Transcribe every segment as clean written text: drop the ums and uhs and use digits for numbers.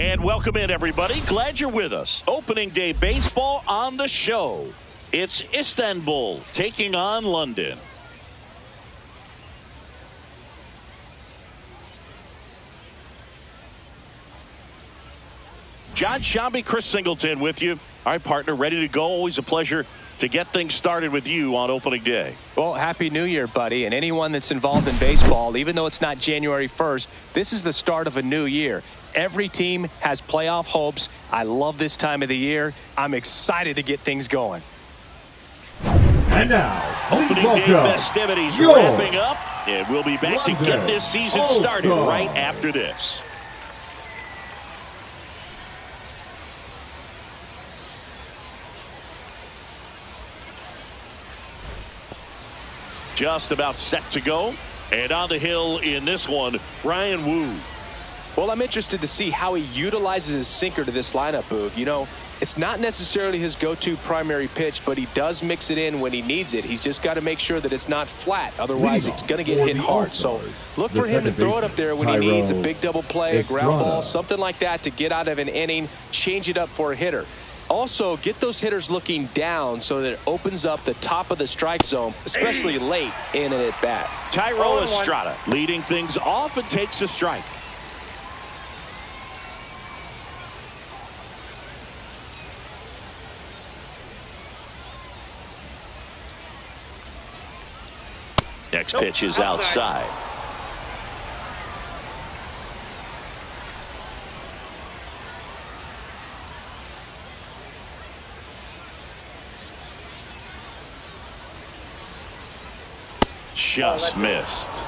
And welcome in, everybody. Glad you're with us. Opening day baseball on the show. It's Istanbul taking on London. John Shambi, Chris Singleton with you. All right, partner, ready to go. Always a pleasure to get things started with you on opening day. Well, Happy New Year, buddy. And anyone that's involved in baseball, even though it's not January 1st, this is the start of a new year. Every team has playoff hopes. I love this time of the year. I'm excited to get things going. And now, opening day festivities wrapping up, and we'll be back to get this season started right after this. Just about set to go, and on the hill in this one, Ryan Wu. Well, I'm interested to see how he utilizes his sinker to this lineup, Boog. You know, it's not necessarily his go-to primary pitch, but he does mix it in when he needs it. He's just got to make sure that it's not flat. Otherwise, it's going to get hit hard. So look for him to throw it up there when he needs a big double play, a ground ball, something like that to get out of an inning, change it up for a hitter. Also, get those hitters looking down so that it opens up the top of the strike zone, especially late in an at-bat. Tyro Estrada leading things off and takes a strike. Next pitch is outside. Just missed.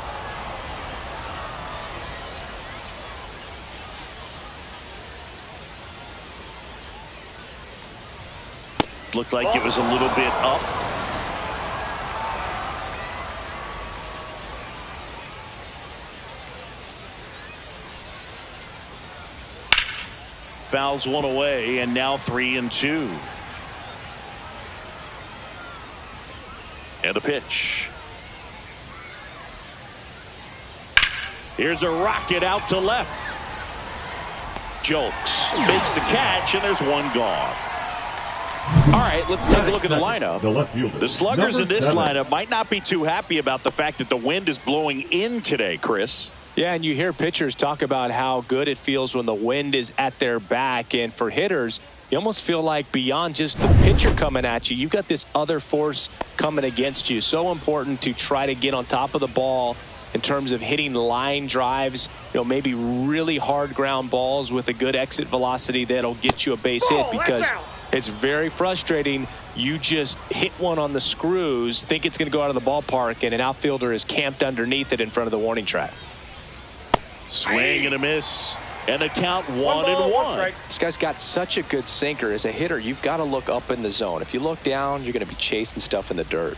Looked like it was a little bit up. Fouls one away, and now 3-2. And a pitch. Here's a rocket out to left. Jokes makes the catch, and there's one gone. All right, let's take a look at the lineup. The sluggers in this lineup might not be too happy about the fact that the wind is blowing in today, Chris. Yeah, and you hear pitchers talk about how good it feels when the wind is at their back. And for hitters, you almost feel like beyond just the pitcher coming at you, you've got this other force coming against you. So important to try to get on top of the ball in terms of hitting line drives, you know, maybe really hard ground balls with a good exit velocity that'll get you a base hit, because it's very frustrating. You just hit one on the screws, think it's going to go out of the ballpark, and an outfielder is camped underneath it in front of the warning track. Swing and a miss, and a count 1-1. This guy's got such a good sinker. As a hitter, you've got to look up in the zone. If you look down, you're going to be chasing stuff in the dirt.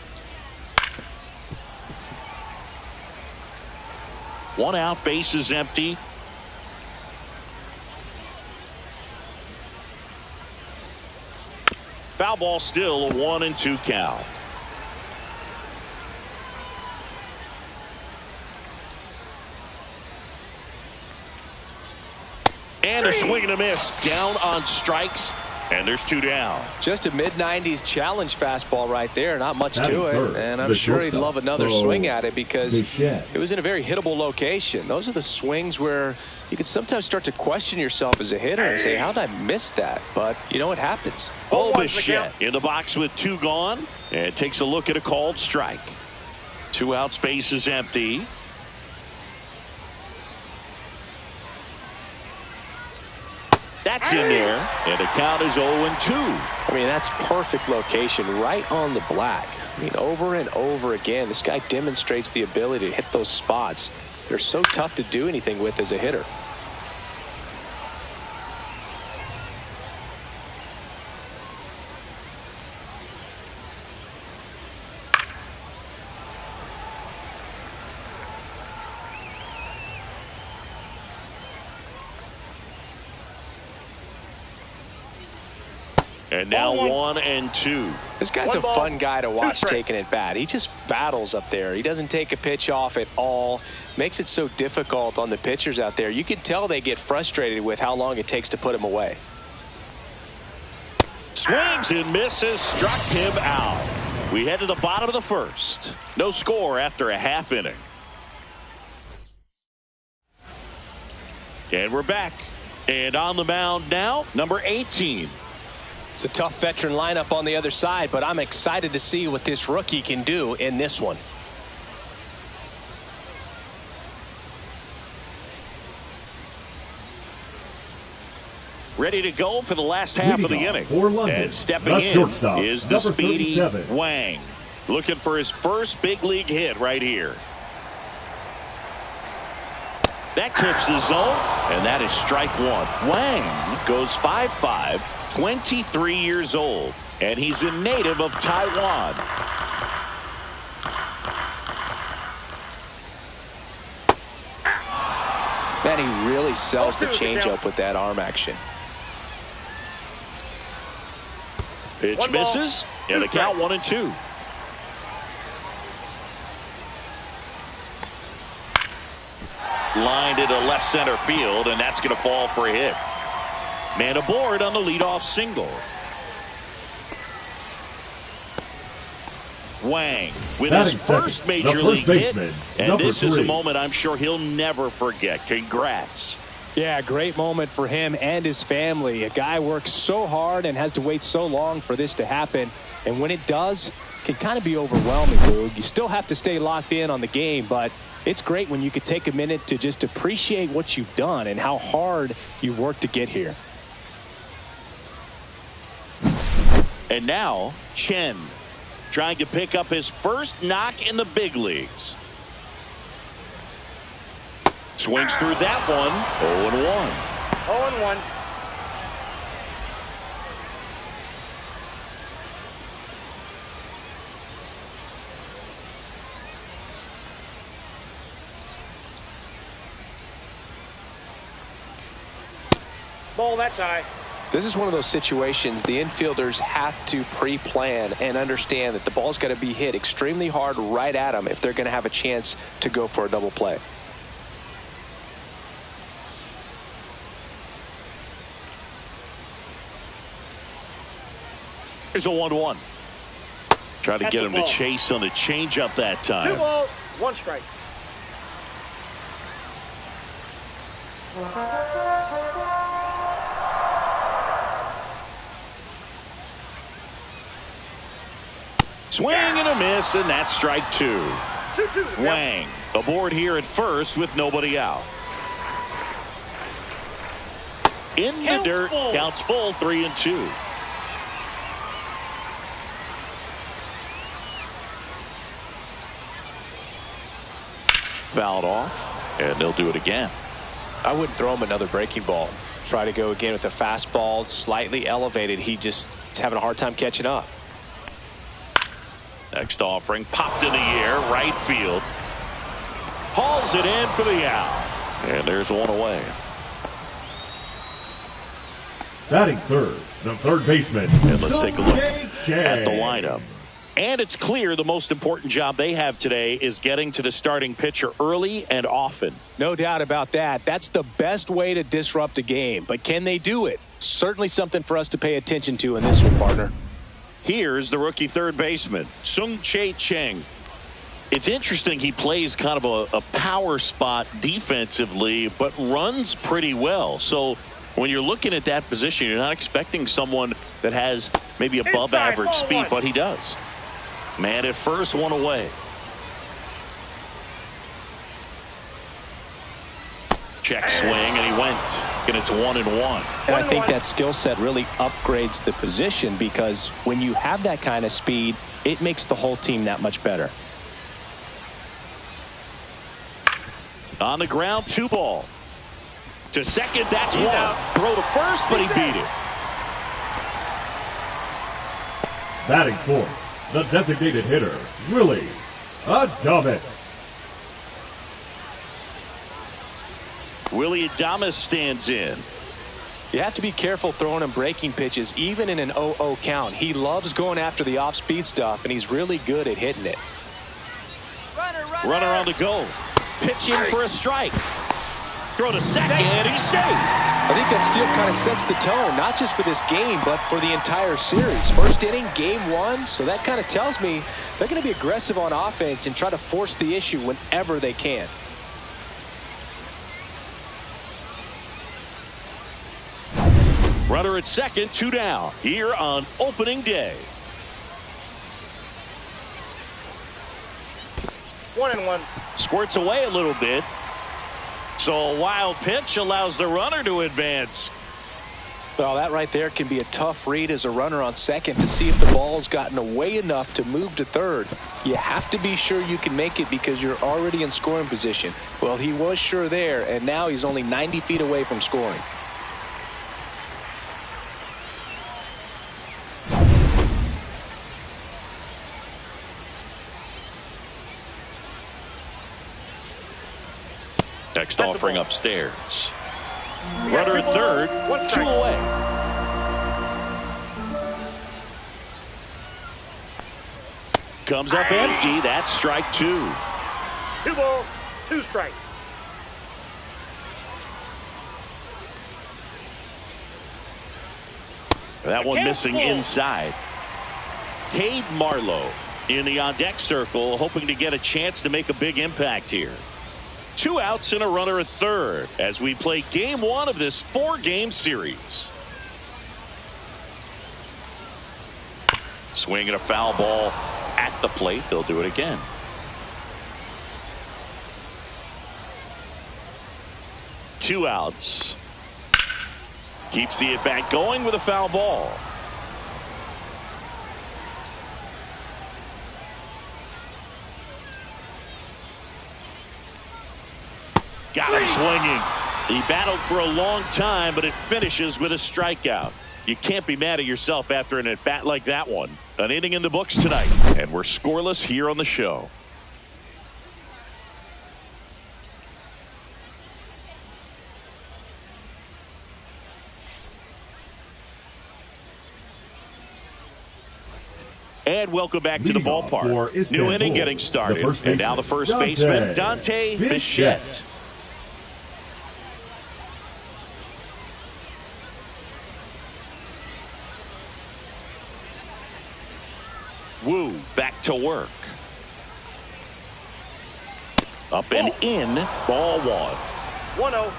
One out, base is empty. Foul ball, still a 1-2 count. And a swing and a miss, down on strikes, and there's 2 down. Just a mid-90s challenge fastball right there. Not much to it, and I'm sure he'd love another swing at it because it was in a very hittable location. Those are the swings where you can sometimes start to question yourself as a hitter and say, how did I miss that? But you know what happens. Bichette in the box with 2 gone, and takes a look at a called strike. 2 out, space is empty. That's in there, and the count is 0-2. I mean, that's perfect location, right on the black. I mean, over and over again, this guy demonstrates the ability to hit those spots. They're so tough to do anything with as a hitter. And now 1-2. This guy's a fun guy to watch taking it bat. He just battles up there. He doesn't take a pitch off at all. Makes it so difficult on the pitchers out there. You can tell they get frustrated with how long it takes to put him away. Swings and misses, struck him out. We head to the bottom of the first. No score after a half inning. And we're back. And on the mound now, number 18. It's a tough veteran lineup on the other side, but I'm excited to see what this rookie can do in this one. Ready to go for the last half of the inning. And stepping in is the speedy Wang. Looking for his first big league hit right here. That clips the zone, and that is strike one. Wang goes 5'5", 23 years old, and he's a native of Taiwan. Man, he really sells the changeup with that arm action. Pitch misses, and the count 1-2. Lined into left center field, and that's going to fall for a hit. Man aboard on the leadoff single. Wang with his first major league hit, and this is a moment I'm sure he'll never forget. Congrats. Yeah, great moment for him and his family. A guy works so hard and has to wait so long for this to happen, and when it does, it can kind of be overwhelming, Boog. You still have to stay locked in on the game, but it's great when you could take a minute to just appreciate what you've done and how hard you've worked to get here. And now Chen trying to pick up his first knock in the big leagues. Swings through that one. 0-1. 0-1. Ball, that's high. This is one of those situations the infielders have to pre-plan and understand that the ball's got to be hit extremely hard right at them if they're going to have a chance to go for a double play. Here's a 1-1. Try to get him to chase on the changeup that time. 2 balls, 1 strike. Swing and a miss, and that's strike 2. 2-2. Wang aboard here at first with nobody out. In the dirt, counts full, 3-2. Fouled off, and they'll do it again. I wouldn't throw him another breaking ball. Try to go again with the fastball, slightly elevated. He's having a hard time catching up. Next offering popped in the air, right field. Hauls it in for the out. And there's one away. Batting third, the third baseman. And let's take a look at the lineup. And it's clear the most important job they have today is getting to the starting pitcher early and often. No doubt about that. That's the best way to disrupt a game. But can they do it? Certainly something for us to pay attention to in this one, partner. Here's the rookie third baseman, Sung-Chae Cheng. It's interesting he plays kind of a power spot defensively, but runs pretty well. So when you're looking at that position, you're not expecting someone that has maybe above average speed, but he does. Man at first, one away. Check swing, and he went. And it's 1-1. And I think that skill set really upgrades the position, because when you have that kind of speed, it makes the whole team that much better. On the ground, 2 ball. To second, that's 1. Throw to first, but he beat it. Batting fourth, the designated hitter, Willie Adames. Willie Adames stands in. You have to be careful throwing him breaking pitches, even in an 0-0 count. He loves going after the off-speed stuff, and he's really good at hitting it. Runner on the go. Pitching for a strike. Throw to second, and he's safe. I think that steal kind of sets the tone, not just for this game, but for the entire series. First inning, game one, so that kind of tells me they're going to be aggressive on offense and try to force the issue whenever they can. Runner at second, 2 down, here on opening day. 1-1. Squirts away a little bit. So a wild pitch allows the runner to advance. Well, that right there can be a tough read as a runner on second to see if the ball's gotten away enough to move to third. You have to be sure you can make it because you're already in scoring position. Well, he was sure there, and now he's only 90 feet away from scoring. Next offering upstairs. Runner at third, 2 away. Comes up empty. That's strike 2. 2 balls, 2 strikes. That one missing inside. Cade Marlowe in the on-deck circle, hoping to get a chance to make a big impact here. 2 outs and a runner at third as we play game 1 of this 4-game series. Swinging a foul ball at the plate. They'll do it again. Two outs. Keeps the at-bat going with a foul ball. Got him swinging. He battled for a long time, but it finishes with a strikeout. You can't be mad at yourself after an at-bat like that one. An inning in the books tonight, and we're scoreless here on the show. And welcome back to the ballpark. New inning getting started. And now the first baseman, Dante Bichette. Wu back to work. Up and in, ball 1. 1-0.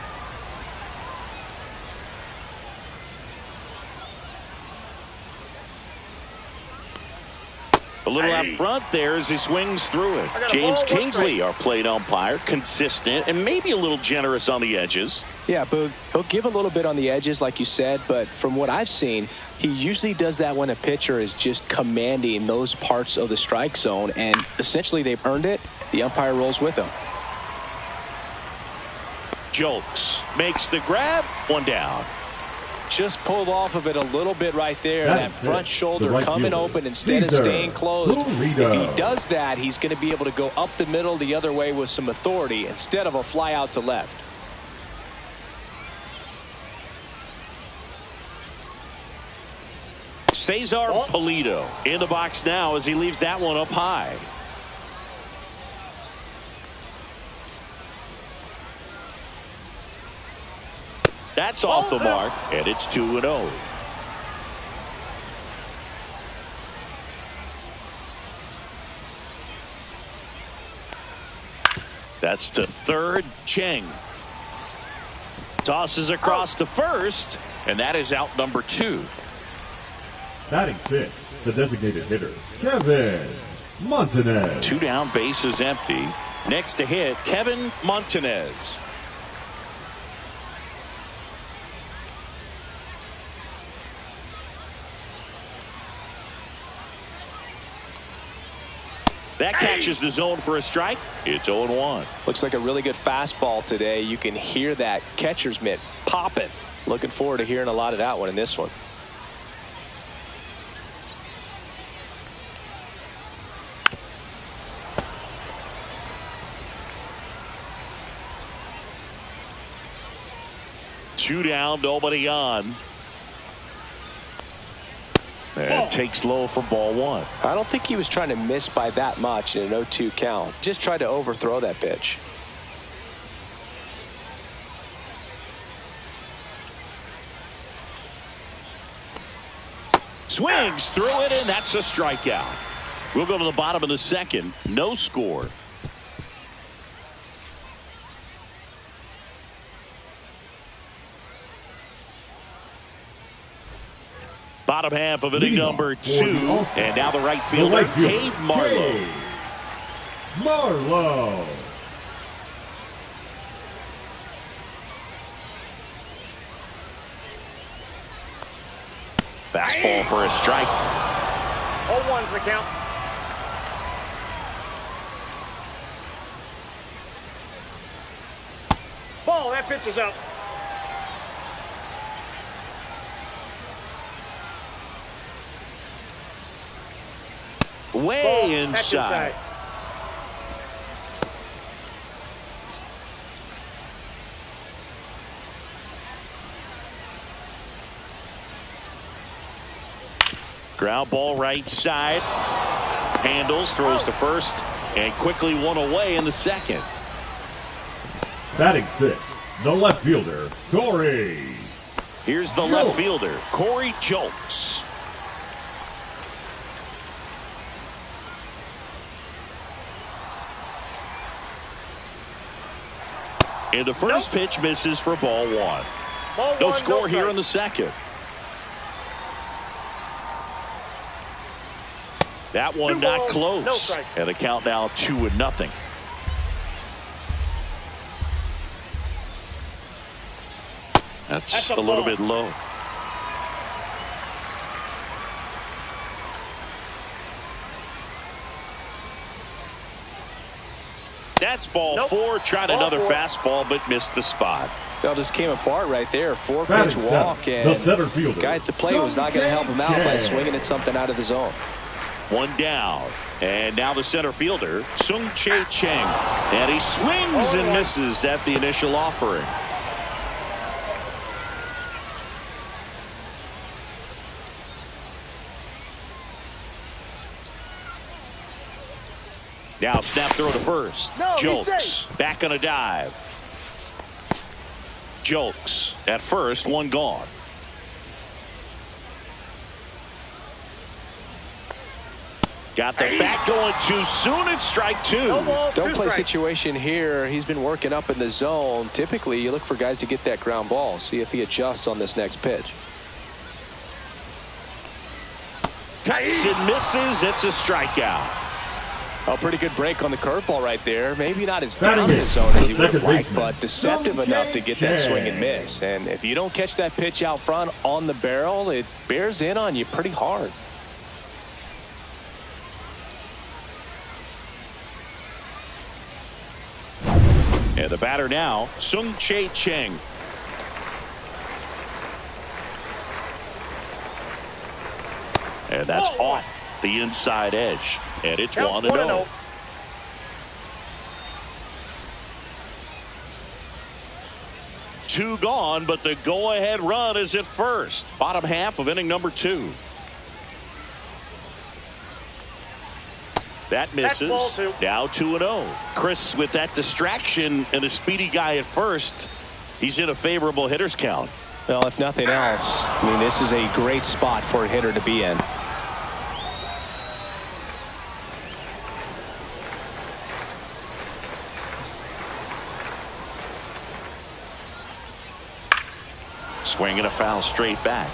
A little out front there as he swings through it. James Kingsley, our plate umpire, consistent and maybe a little generous on the edges. Yeah, but he'll give a little bit on the edges, like you said, but from what I've seen, he usually does that when a pitcher is just commanding those parts of the strike zone, and essentially they've earned it. The umpire rolls with them. Jolks makes the grab, 1 down. Just pulled off of it a little bit right there. That front shoulder coming open instead of staying closed. If he does that, he's going to be able to go up the middle the other way with some authority instead of a fly out to left. Cesar Pulido in the box now as he leaves that one up high. That's off the mark, and it's 2-0. That's to third. Cheng tosses across to first, and that is out number 2. Batting 6, the designated hitter, Kevin Montanez. 2 down, base is empty. Next to hit, Kevin Montanez. That catches the zone for a strike. It's 0-1. Looks like a really good fastball today. You can hear that catcher's mitt popping. Looking forward to hearing a lot of that one in this one. 2 down, nobody on. And takes low for ball 1. I don't think he was trying to miss by that much in an 0-2 count. Just tried to overthrow that pitch. Swings through it, and that's a strikeout. We'll go to the bottom of the second. No score. Bottom half of inning number 2. And now the right fielder, Gabe Marlowe. Marlowe. Fastball for a strike. 0-1's the count. Ball, that pitch is out. Way Ball, inside. Ground ball right side. Handles, throws to first, and quickly one away in the second. Batting 6, the left fielder, Corey. Here's the left fielder, Corey Jolks. And the first pitch misses for ball 1. Ball No 1, score no here strike. in the second. That one 2 not balls, close. no strike. And a count now 2-0. That's a little bit low. That's ball 4. Tried Ball another 4. fastball, but missed the spot. It just came apart right there. 4-pitch Batting walk, 7, and the center fielder, guy at the plate was not going to help him out by Sung-Jae swinging at something out of the zone. 1 down. And now the center fielder, Sung-Jae Cheng. And he swings and misses at the initial offering. Now snap throw to first. No, he's Jolks safe. back on a dive. Jolks at first, 1 gone. Got the bat going too soon. It's strike 2. No ball, Don't 2 play strikes. situation here. He's been working up in the zone. Typically, you look for guys to get that ground ball. See if he adjusts on this next pitch. Cuts and misses. It's a strikeout. A pretty good break on the curveball right there. Maybe not as Batting down in the in, zone as he the would have second liked, baseman, but deceptive enough to get that swing and Sung-Jae. miss. And if you don't catch that pitch out front on the barrel, it bears in on you pretty hard. And the batter now, Sung-Jae Cheng. And that's off the inside edge. And it's Count 1-0. 1-0. Two gone, but the go-ahead run is at first. Bottom half of inning number 2. That misses. ball 2. Now 2-0. Chris, with that distraction and a speedy guy at first, he's in a favorable hitter's count. Well, if nothing else, I mean, this is a great spot for a hitter to be in. Swing and a foul straight back.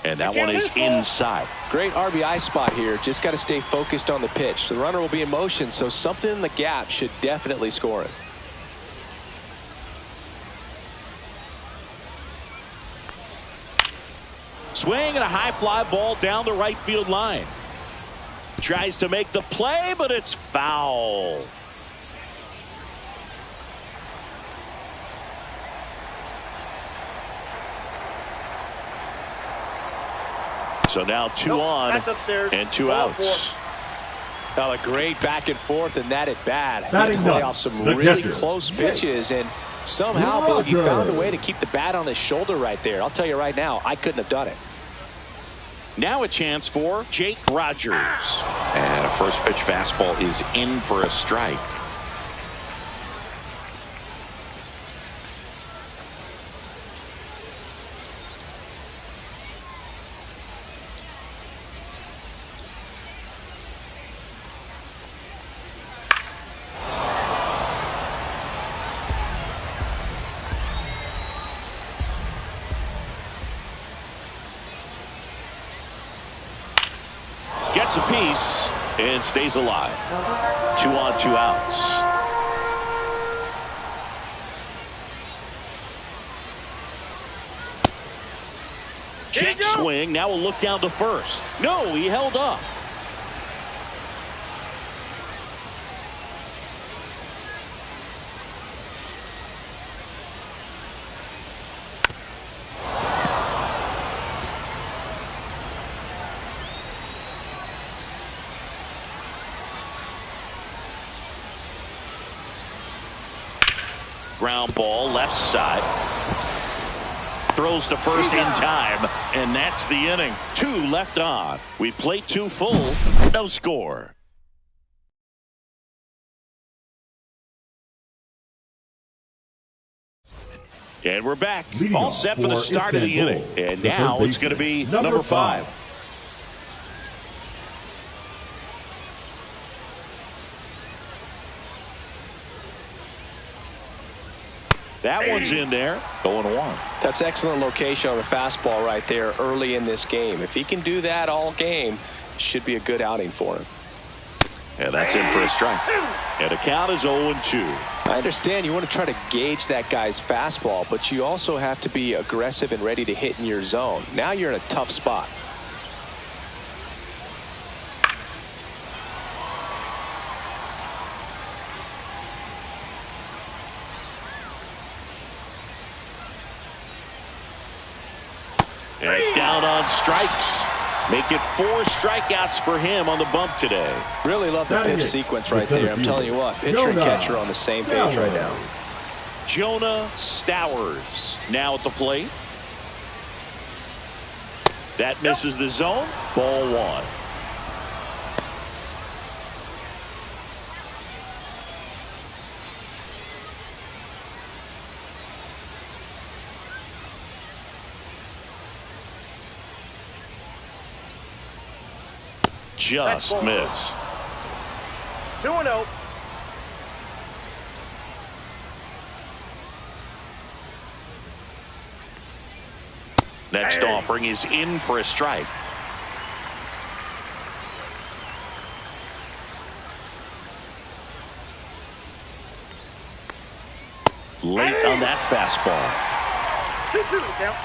And that one is inside. Great RBI spot here. Just got to stay focused on the pitch. The runner will be in motion, so something in the gap should definitely score it. Swing and a high fly ball down the right field line. Tries to make the play, but it's foul. So now 2 on That's upstairs. and 2 Ball outs. 4. Well, a great back and forth, and that at bat. He Batting play ninth, off some the really catcher, close pitches, and somehow he found a way to keep the bat on his shoulder right there. I'll tell you right now, I couldn't have done it. Now a chance for Jake Rogers. And a first pitch fastball is in for a strike. Gets a piece and stays alive. 2 on, 2 outs. Check swing. Now we'll look down to first. No, he held up. Ground ball left side. Throws to first in time, and that's the inning. 2 left on. We play 2 full. No score. And we're back. All set for the start of the inning. And now it's going to be number 5. That one's in there. 0-1. That's excellent location on the fastball right there early in this game. If he can do that all game, it should be a good outing for him. And that's in for a strike. And the count is 0-2. I understand you want to try to gauge that guy's fastball, but you also have to be aggressive and ready to hit in your zone. Now you're in a tough spot. And down on strikes. Make it 4 strikeouts for him on the bump today. Really love the pitch sequence right there. I'm telling you what, pitcher and catcher on the same page right now. Jonah Stowers now at the plate. That misses the zone. Ball 1. Just missed. 2-0. Next offering is in for a strike. Late on that fastball. 2-2 count.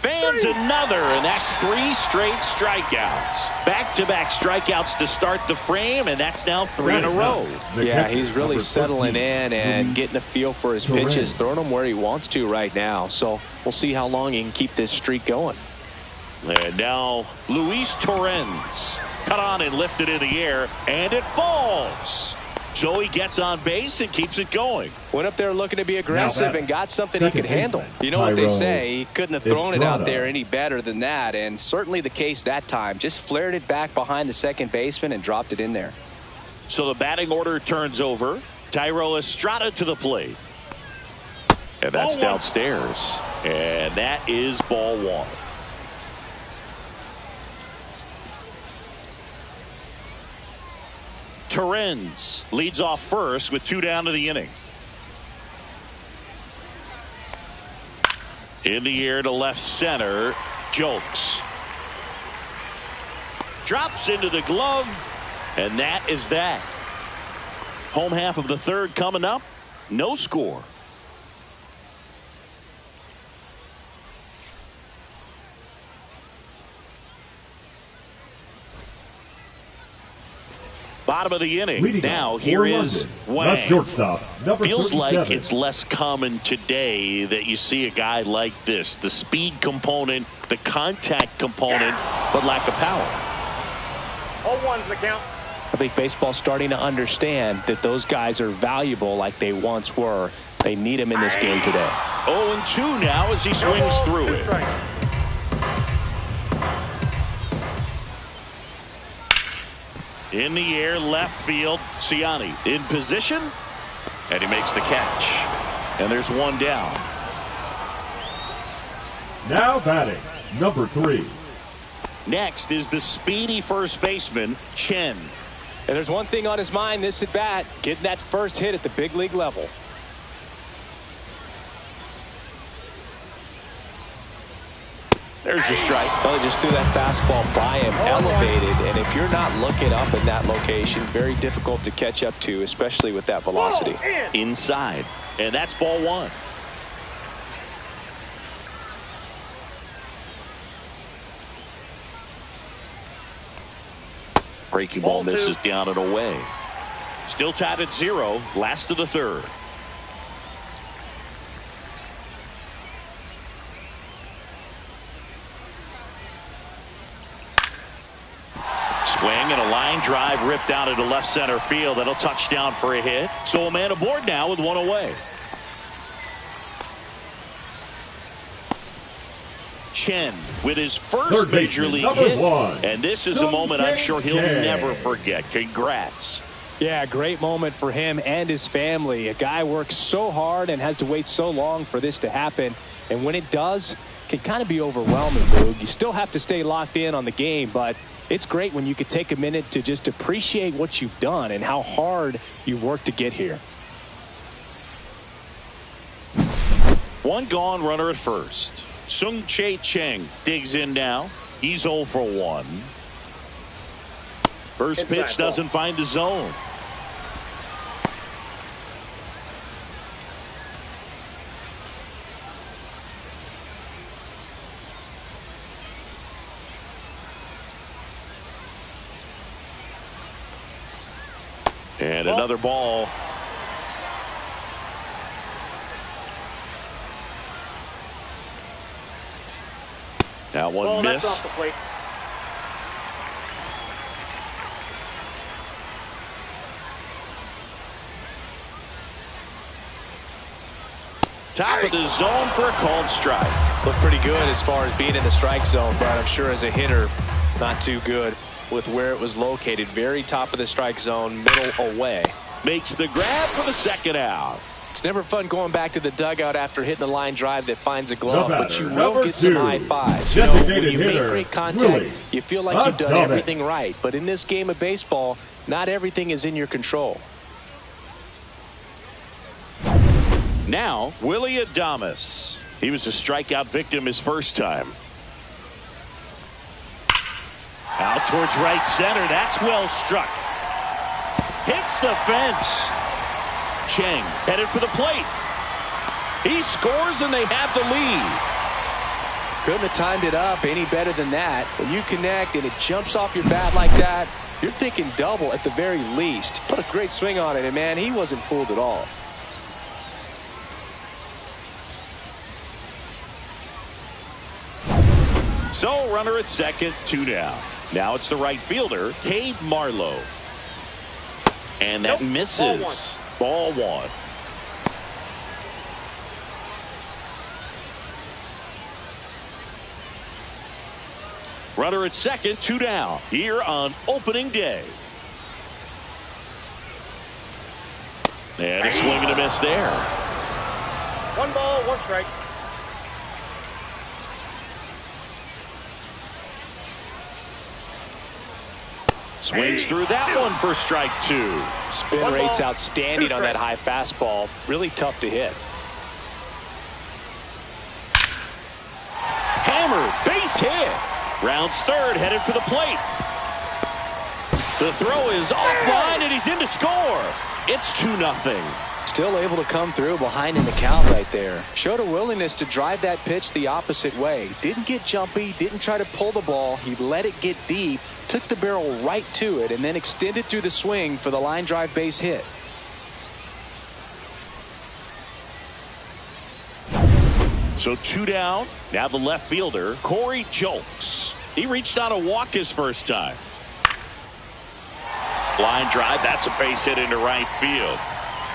Fans another, and that's 3 straight strikeouts. Back-to-back strikeouts to start the frame, and that's now 3 in a row. Yeah, he's really settling in and getting a feel for his pitches, throwing them where he wants to right now. So we'll see how long he can keep this streak going. And now Luis Torrens cut on and lifted in the air, and it falls. So he gets on base and keeps it going. Went up there looking to be aggressive and got something he could handle. You know what they say, he couldn't have thrown it out there any better than that, and certainly the case that time. Just flared it back behind the second baseman and dropped it in there. So the batting order turns over. Thairo Estrada to the plate. And that's downstairs. And that is ball 1. Torrens leads off first with 2 down to the inning. In the air to left center. Jokes. Drops into the glove. And that is that. Home half of the 3rd coming up. No score. Bottom of the inning. Leading Now off here for is London, Wang. the shortstop, number Feels 37. like it's less common today that you see a guy like this. The speed component, the contact component, but lack of power. All one's the count. I think baseball's starting to understand that those guys are valuable like they once were. They need him in this game today. 0-2 now as he swings No ball, through 2 it. strikes. In the air, left field. Ciani in position, and he makes the catch. And there's one down. Now batting, number 3. Next is the speedy first baseman, Chen. And there's one thing on his mind this at bat, getting that first hit at the big league level. There's a strike. Well, they just threw that fastball by him, elevated, and if you're not looking up in that location, very difficult to catch up to, especially with that velocity. Inside, and that's ball 1. Breaking ball Ball 2. misses down and away. Still tied at 0, last of the 3rd. Swing and a line drive ripped out into left center field. That'll touch down for a hit. So a man aboard now with one away. Chen with his first Third major baseman, league number hit. 1. And this is a moment I'm sure he'll never forget. Congrats. Yeah, great moment for him and his family. A guy works so hard and has to wait so long for this to happen. And when it does, it can kind of be overwhelming, Boog. You still have to stay locked in on the game, but it's great when you could take a minute to just appreciate what you've done and how hard you've worked to get here. One gone, runner at first. Sung Chae Cheng digs in now. He's 0 for 1. First pitch doesn't find the zone. And another ball. That one That's missed. off the plate. Top of the zone for a called strike. Looked pretty good as far as being in the strike zone, but I'm sure as a hitter, not too good with where it was located. Very top of the strike zone, middle away. Makes the grab for the second out. It's never fun going back to the dugout after hitting a line drive that finds a glove, No but batter, you will number get some 2. high fives. You know, when Designated you make hitter, great contact, Willie you feel like you've done Adames. everything right. But in this game of baseball, not everything is in your control. Now, Willie Adames. He was a strikeout victim his first time. Out towards right center. That's well struck. Hits the fence. Cheng headed for the plate. He scores and they have the lead. Couldn't have timed it up any better than that. When you connect and it jumps off your bat like that, you're thinking double at the very least. Put a great swing on it, and man, he wasn't fooled at all. So runner at second, 2 down. Now it's the right fielder, Cade Marlowe. And that misses. Ball 1. Runner at second, 2 down. Here on opening day. And a swing and a miss there. 1 ball, 1 strike. Swings through that one for strike 2. Spin rate's outstanding on that high fastball. Really tough to hit. Hammered, base hit. Rounds third, headed for the plate. The throw is offline and he's in to score. It's 2-0. Still able to come through behind in the count right there. Showed a willingness to drive that pitch the opposite way. Didn't get jumpy, didn't try to pull the ball. He let it get deep, took the barrel right to it, and then extended through the swing for the line drive base hit. So 2 down. Now the left fielder, Corey Julks. He reached on a walk his first time. Line drive. That's a base hit into right field.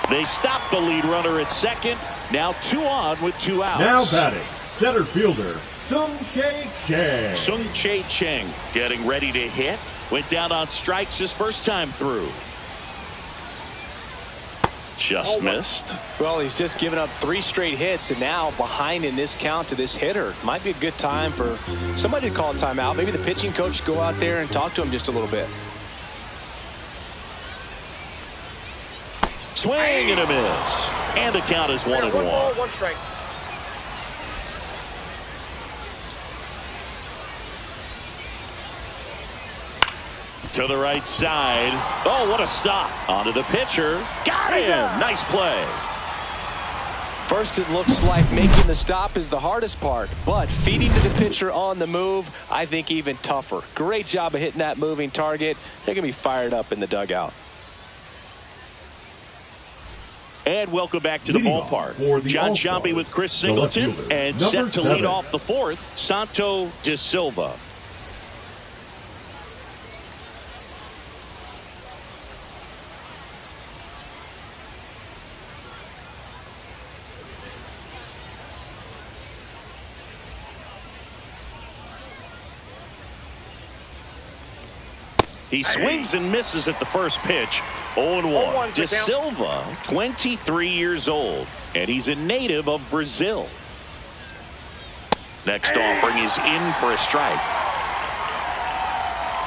They stop the lead runner at second. Now 2 on with 2 outs. Now batting, center fielder, Sung-Chae Cheng. Sung-Chae Cheng getting ready to hit. Went down on strikes his first time through. Just missed. Well, he's just given up 3 straight hits, and now behind in this count to this hitter. Might be a good time for somebody to call a timeout. Maybe the pitching coach go out there and talk to him just a little bit. Swing and a miss. And the count is 1-1. 1 ball, 1 strike. To the right side. Oh, what a stop. Onto the pitcher. Got him. Nice play. First, it looks like making the stop is the hardest part, but feeding to the pitcher on the move, I think even tougher. Great job of hitting that moving target. They're going to be fired up in the dugout. And welcome back to the ballpark. John Sciambi with Chris Singleton, and set to lead off the 4th, Santo De Silva. He swings and misses at the first pitch. 0-1. De Silva, 23 years old, and he's a native of Brazil. Next offering is in for a strike.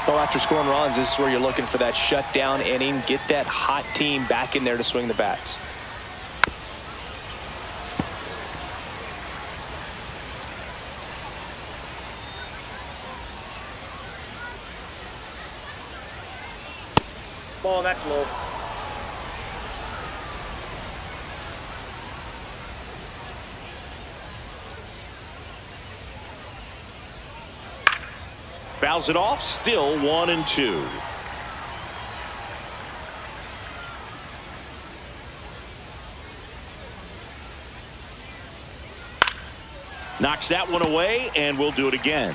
Well, after scoring runs, this is where you're looking for that shutdown inning. Get that hot team back in there to swing the bats. Ball, that's low. Fouls it off. Still 1-2. Knocks that one away, and we'll do it again.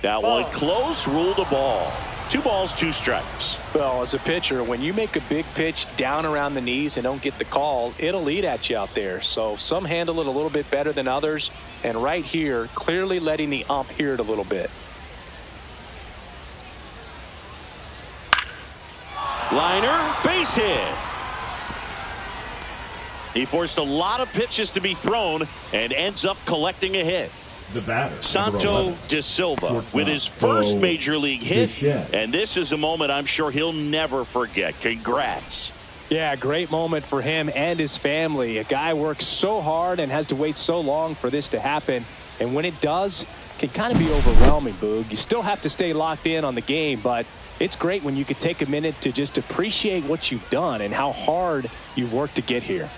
That one close, ruled a ball. 2 balls, 2 strikes. Well, as a pitcher, when you make a big pitch down around the knees and don't get the call, it'll eat at you out there. So some handle it a little bit better than others. And right here, clearly letting the ump hear it a little bit. Liner, base hit. He forced a lot of pitches to be thrown and ends up collecting a hit. The batter, Santo De Silva with his first major league hit, and this is a moment I'm sure he'll never forget. Congrats. Yeah, great moment for him and his family. A guy works so hard and has to wait so long for this to happen, and when it does, it can kind of be overwhelming, Boog. You still have to stay locked in on the game, but it's great when you could take a minute to just appreciate what you've done and how hard you've worked to get here.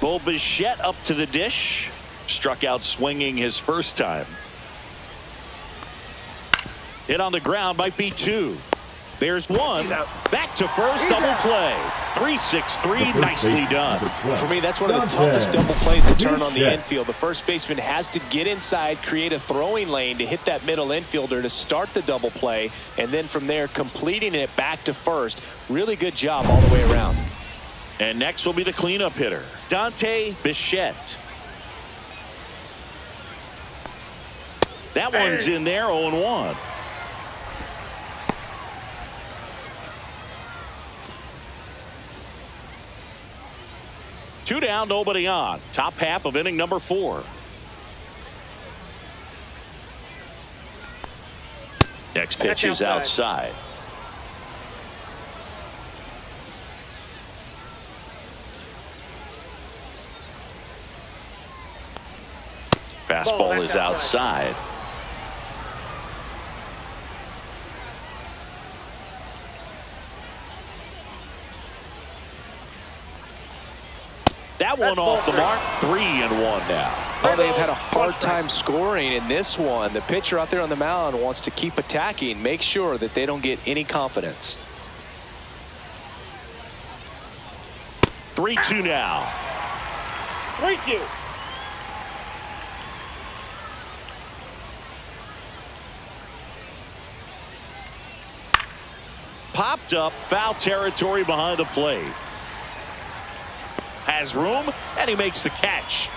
Bo Bichette up to the dish. Struck out swinging his first time. Hit on the ground, might be 2. There's 1. Back to first, double play. 3-6-3, nicely done. For me, that's one of the toughest double plays to turn on the infield. The first baseman has to get inside, create a throwing lane to hit that middle infielder to start the double play, and then from there completing it back to first. Really good job all the way around. And next will be the cleanup hitter, Dante Bichette. That one's in there, 0-1. Two down, nobody on. Top half of inning number 4. Next pitch is outside. Fastball is outside. That one off the mark. 3-1 now. Oh, they've had a hard time scoring in this one. The pitcher out there on the mound wants to keep attacking, make sure that they don't get any confidence. 3-2 now. 3-2. Popped up, foul territory behind the plate. Has room, and he makes the catch.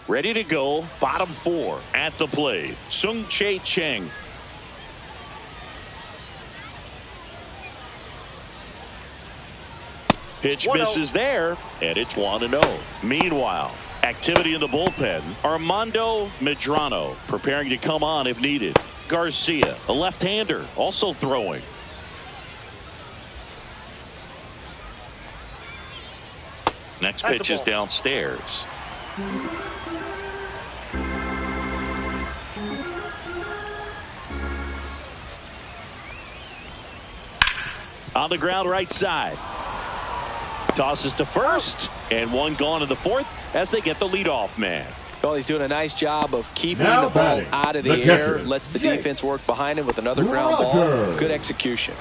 Ready to go, bottom 4 at the plate. Sung-Chae Cheng. Pitch misses there, and it's 1-0. Meanwhile, activity in the bullpen. Armando Medrano preparing to come on if needed. Garcia, a left-hander, also throwing. Next pitch is downstairs. On the ground right side. Tosses to first, and one gone in the 4th as they get the leadoff man. Well, he's doing a nice job of keeping the ball out of the air. Lets the defense work behind him with another ground ball. Good execution.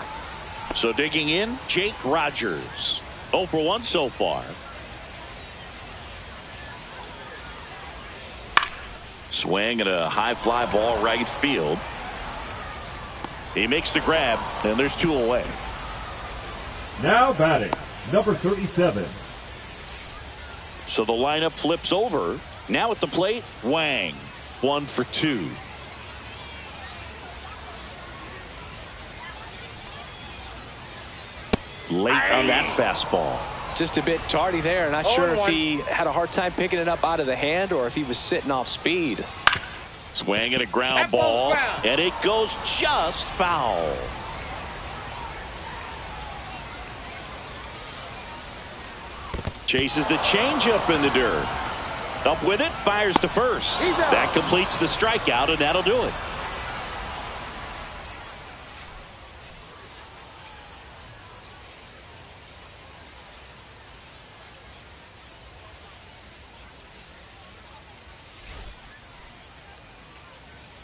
So digging in, Jake Rogers. 0 for 1 so far. Swing and a high fly ball right field. He makes the grab, and there's 2 away. Now batting, number 37. So the lineup flips over. Now at the plate, Wang. 1 for 2. Late on that fastball. Just a bit tardy there. Not sure if he had a hard time picking it up out of the hand or if he was sitting off speed. Swing and a ground ball, and it goes just foul. Chases the changeup in the dirt. Up with it, fires to first. That completes the strikeout, and that'll do it.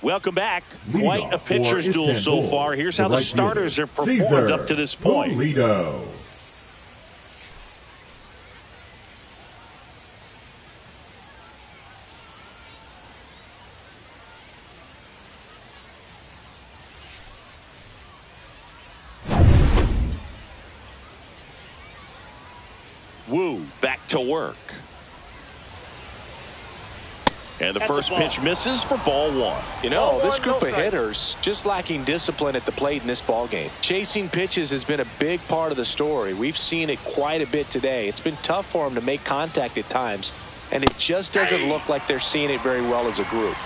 Welcome back. Quite a pitcher's duel so far. Here's how the starters are performed up to this point. Pulido. Wu back to work. And the first pitch misses for ball 1. You know, this group of hitters just lacking discipline at the plate in this ball game. Chasing pitches has been a big part of the story. We've seen it quite a bit today. It's been tough for them to make contact at times, and it just doesn't look like they're seeing it very well as a group.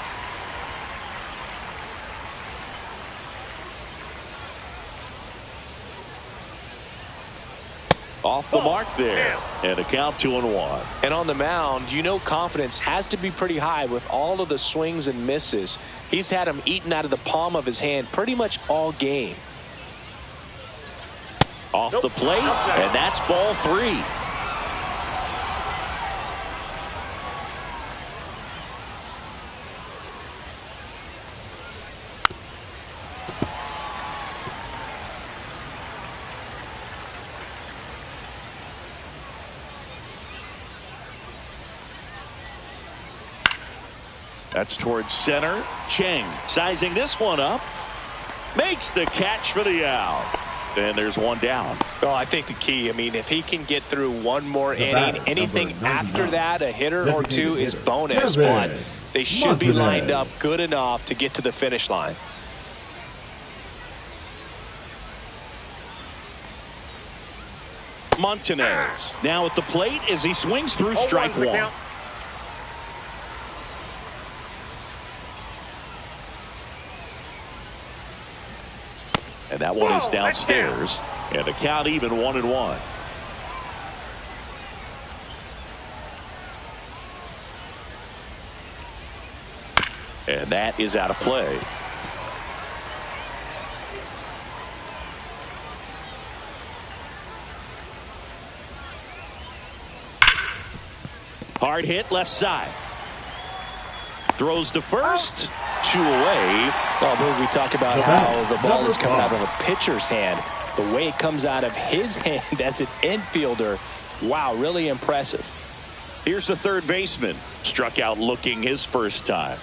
Off the mark there, and a count 2-1. And on the mound, you know, confidence has to be pretty high with all of the swings and misses. He's had them eaten out of the palm of his hand pretty much all game. Off the plate, and that's ball 3. That's towards center. Cheng sizing this one up. Makes the catch for the out. And there's one down. Well, I think the key, I mean, if he can get through one more inning, anything after that, a hitter or two is bonus. But they should be lined up good enough to get to the finish line. Montanez now at the plate as he swings through strike 1. And that one is downstairs. And the count even 1-1. And that is out of play. Hard hit left side. Throws to first. 2 away. Well, we talk about how the ball is coming out of a pitcher's hand. The way it comes out of his hand as an infielder. Wow, really impressive. Here's the third baseman. Struck out looking his first time.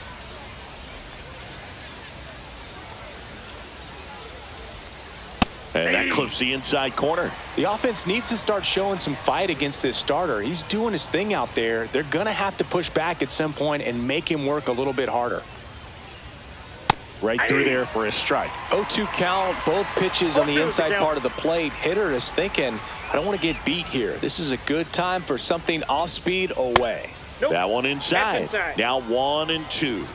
And that clips the inside corner. The offense needs to start showing some fight against this starter. He's doing his thing out there. They're going to have to push back at some point and make him work a little bit harder. Right through there for a strike. 0-2 count, both pitches on the inside part of the plate. Hitter is thinking, I don't want to get beat here. This is a good time for something off speed away. Nope. That one inside. Now 1-2.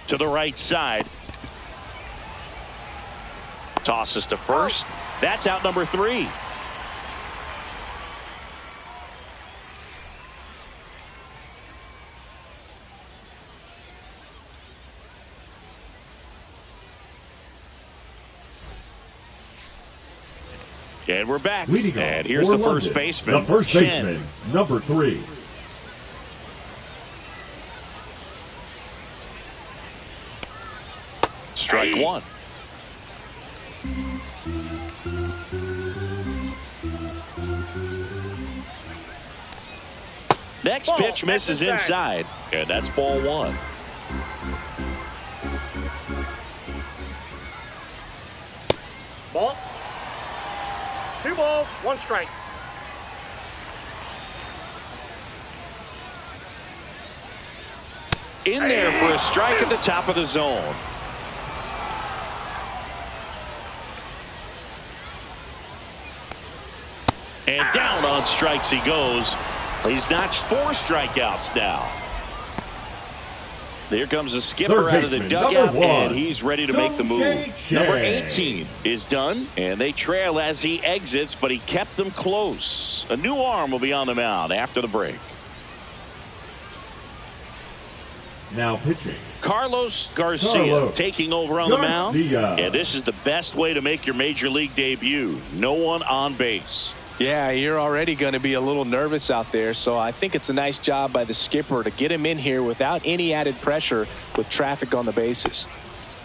To the right side. Tosses to first. That's out number 3. And we're back. And here's the first baseman. The first baseman, number 3. Strike 1. Next pitch misses inside. And that's ball 1. Ball. 2 balls, 1 strike. In there for a strike at the top of the zone. And down on strikes he goes. He's notched 4 strikeouts now. There comes the skipper out of the dugout, and he's ready to make the move. Number 18 is done, and they trail as he exits, but he kept them close. A new arm will be on the mound after the break. Now pitching. Carlos Garcia taking over on the mound. And this is the best way to make your major league debut. No one on base. Yeah, you're already going to be a little nervous out there, so I think it's a nice job by the skipper to get him in here without any added pressure with traffic on the bases.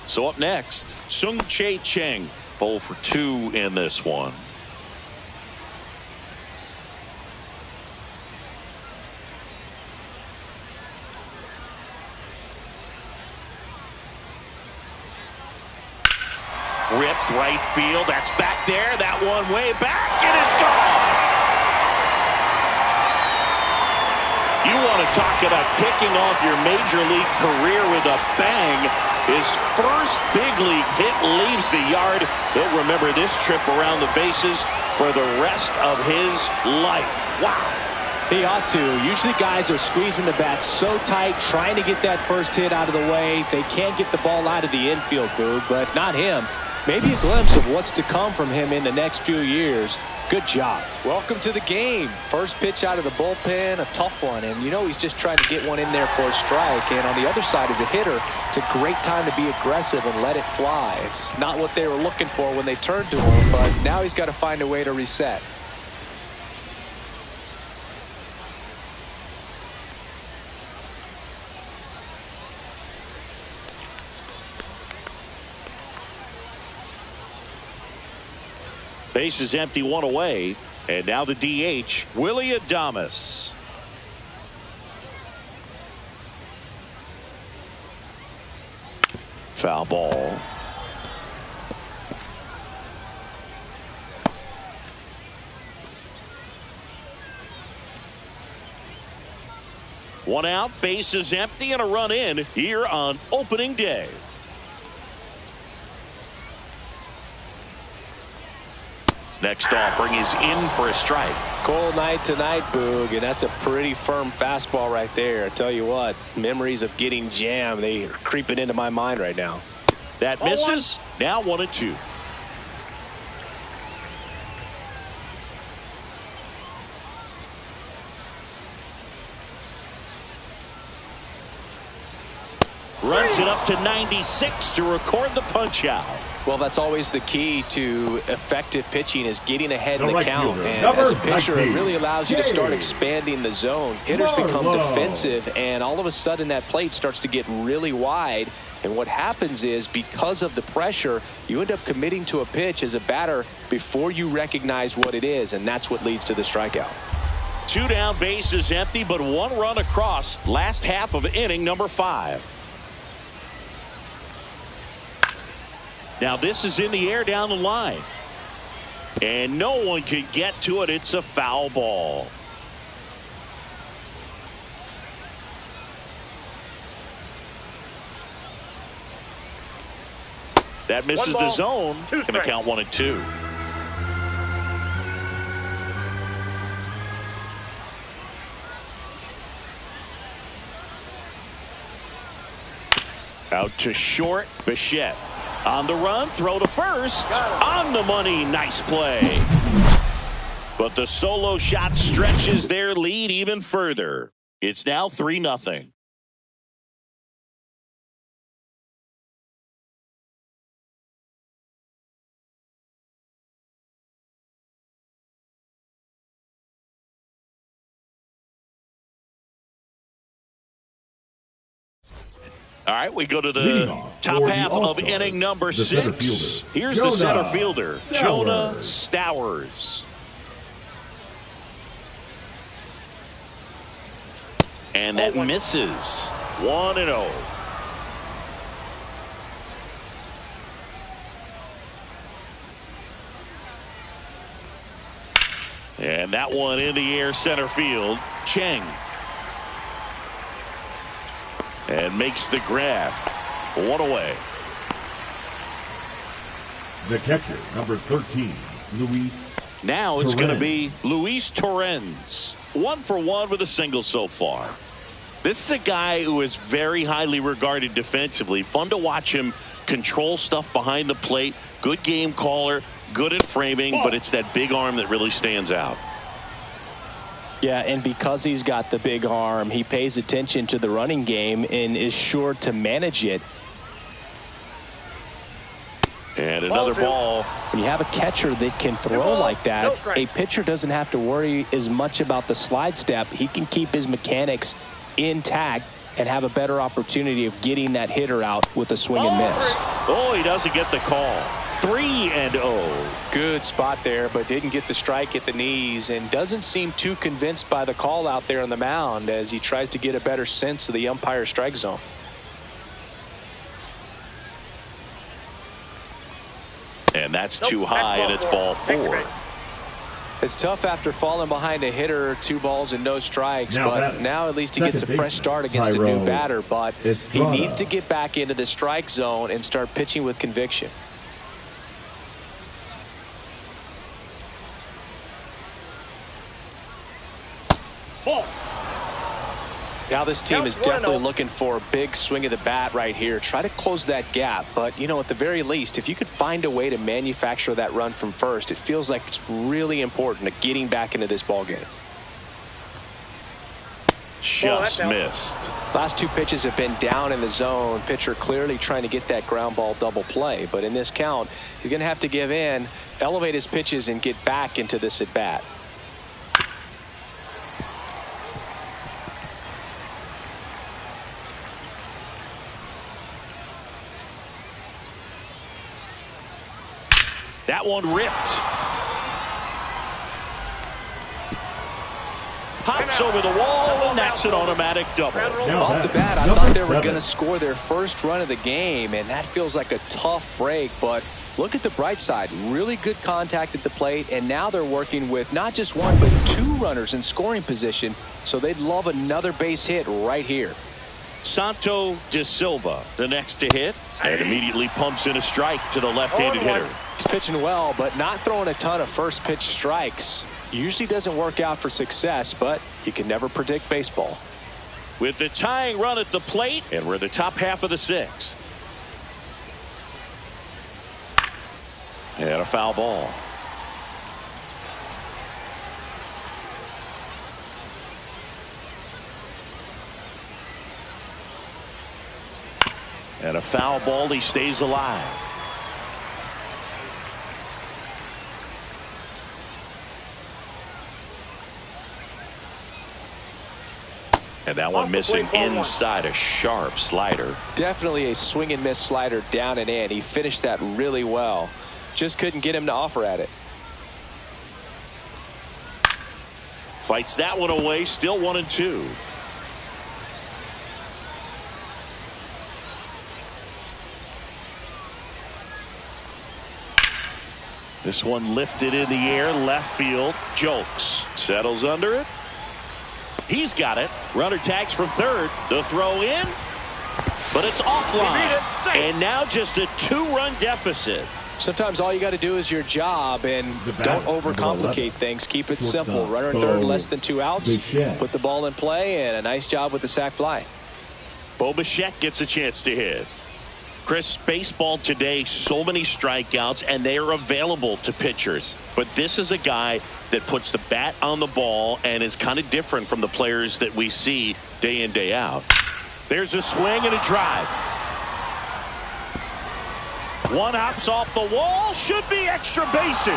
So up next, Sung-Chae Cheng, 0 for 2 in this one. Ripped right field. That's back there. That one way back, and it's gone. You want to talk about kicking off your major league career with a bang. His first big league hit leaves the yard. He'll remember this trip around the bases for the rest of his life. Wow. He ought to. Usually guys are squeezing the bat so tight, trying to get that first hit out of the way. They can't get the ball out of the infield, Boog, but not him. Maybe a glimpse of what's to come from him in the next few years. Good job. Welcome to the game. First pitch out of the bullpen, a tough one. And you know he's just trying to get one in there for a strike. And on the other side, as a hitter, it's a great time to be aggressive and let it fly. It's not what they were looking for when they turned to him, but now he's got to find a way to reset. Base is empty, 1 away. And now the DH, Willie Adames. Foul ball. One out, base is empty, and a run in here on opening day. Next offering is in for a strike. Cold night tonight, Boog, and that's a pretty firm fastball right there. I tell you what, memories of getting jammed, they are creeping into my mind right now. That misses. Now 1-2. Runs it up to 96 to record the punch out. Well, that's always the key to effective pitching, is getting ahead in the count. And as a pitcher, it really allows you to start expanding the zone. Hitters become defensive, and all of a sudden that plate starts to get really wide. And what happens is, because of the pressure, you end up committing to a pitch as a batter before you recognize what it is, and that's what leads to the strikeout. 2 down, bases empty, but 1 run across. Last half of inning number 5. Now this is in the air down the line. And no one can get to it. It's a foul ball. That misses the zone. Going to count 1-2. Out to short. Bichette. On the run, throw to first. On the money, nice play. But the solo shot stretches their lead even further. It's now 3-0. All right, we go to the top half of inning number 6. Here's the center fielder, Jonah Stowers. And that misses. 1-0. And that one in the air center field. Cheng. And makes the grab. 1 away. The catcher, number 13, Luis. Now it's going to be Luis Torrens. 1 for 1 with a single so far. This is a guy who is very highly regarded defensively. Fun to watch him control stuff behind the plate. Good game caller. Good at framing. But it's that big arm that really stands out. Yeah, and because he's got the big arm, he pays attention to the running game and is sure to manage it. And another ball. When you have a catcher that can throw like that, a pitcher doesn't have to worry as much about the slide step. He can keep his mechanics intact and have a better opportunity of getting that hitter out with a swing and miss. Oh, he doesn't get the call. 3-0. Good spot there, but didn't get the strike at the knees, and doesn't seem too convinced by the call out there on the mound as he tries to get a better sense of the umpire strike zone. And that's too high, and it's ball 4. It's tough after falling behind a hitter, 2 balls and no strikes, but now at least he gets a fresh start against a new batter, but he needs to get back into the strike zone and start pitching with conviction. Now this team is definitely looking for a big swing of the bat right here. Try to close that gap. But, you know, at the very least, if you could find a way to manufacture that run from first, it feels like it's really important to getting back into this ball game. Just missed. Last 2 pitches have been down in the zone. Pitcher clearly trying to get that ground ball double play. But in this count, he's going to have to give in, elevate his pitches, and get back into this at bat. That one ripped. Pops over the wall, and that's an automatic double. Off the bat, I thought they were going to score their first run of the game, and that feels like a tough break. But look at the bright side. Really good contact at the plate, and now they're working with not just 1, but 2 runners in scoring position. So they'd love another base hit right here. Santo De Silva, the next to hit, and immediately pumps in a strike to the left-handed hitter. He's pitching well, but not throwing a ton of first pitch strikes. Usually doesn't work out for success, but you can never predict baseball. With the tying run at the plate, and we're the top half of the sixth. And a foul ball. And a foul ball. He stays alive. And that one missing inside, a sharp slider. Definitely a swing and miss slider down and in. He finished that really well. Just couldn't get him to offer at it. Fights that one away. Still 1-2. This one lifted in the air, left field. Jolks settles under it. He's got it. Runner tags from third. The throw in, but it's offline. And now just a 2-run deficit. Sometimes all you got to do is your job, and don't overcomplicate things. Keep it simple. Runner in third, less than 2 outs. Put the ball in play, and a nice job with the sac fly. Bo Bichette gets a chance to hit. Chris, baseball today, so many strikeouts, and they are available to pitchers. But this is a guy that puts the bat on the ball and is kind of different from the players that we see day in, day out. There's a swing and a drive. One hops off the wall. Should be extra bases.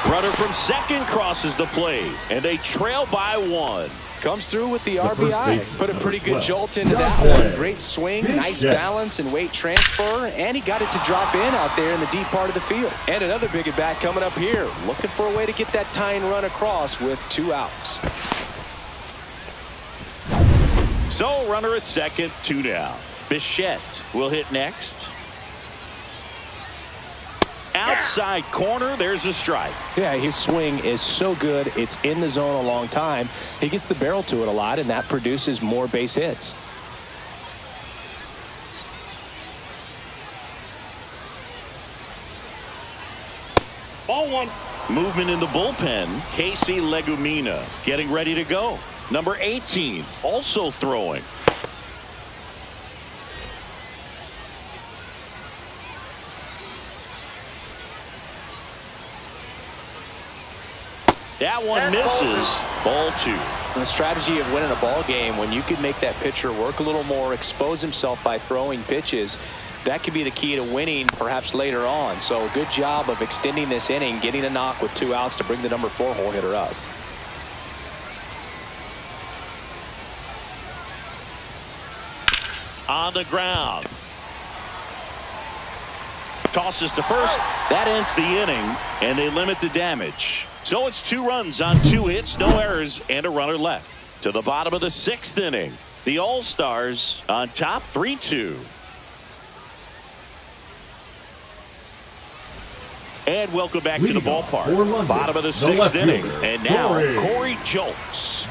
Runner from second crosses the plate, and they trail by 1. Comes through with the RBI. Put a pretty good jolt into that one. Great swing, nice balance and weight transfer, and he got it to drop in out there in the deep part of the field. And another big at bat coming up here. Looking for a way to get that tying run across with 2 outs. So runner at second, 2 down. Bichette will hit next. Outside corner, there's a strike. Yeah, his swing is so good. It's in the zone a long time. He gets the barrel to it a lot, and that produces more base hits. Ball 1. Movement in the bullpen. Casey Legumina getting ready to go. Number 18 also throwing. That one misses. Ball 2. And the strategy of winning a ball game, when you can make that pitcher work a little more, expose himself by throwing pitches, that could be the key to winning perhaps later on. So a good job of extending this inning, getting a knock with 2 outs to bring the number 4 hole hitter up. On the ground. Tosses to first. That ends the inning, and they limit the damage. So it's 2 runs on 2 hits, no errors, and a runner left. To the bottom of the 6th inning. The All-Stars on top 3-2. And welcome back to the ballpark. Bottom of the 6th inning. And now Corey Jolks.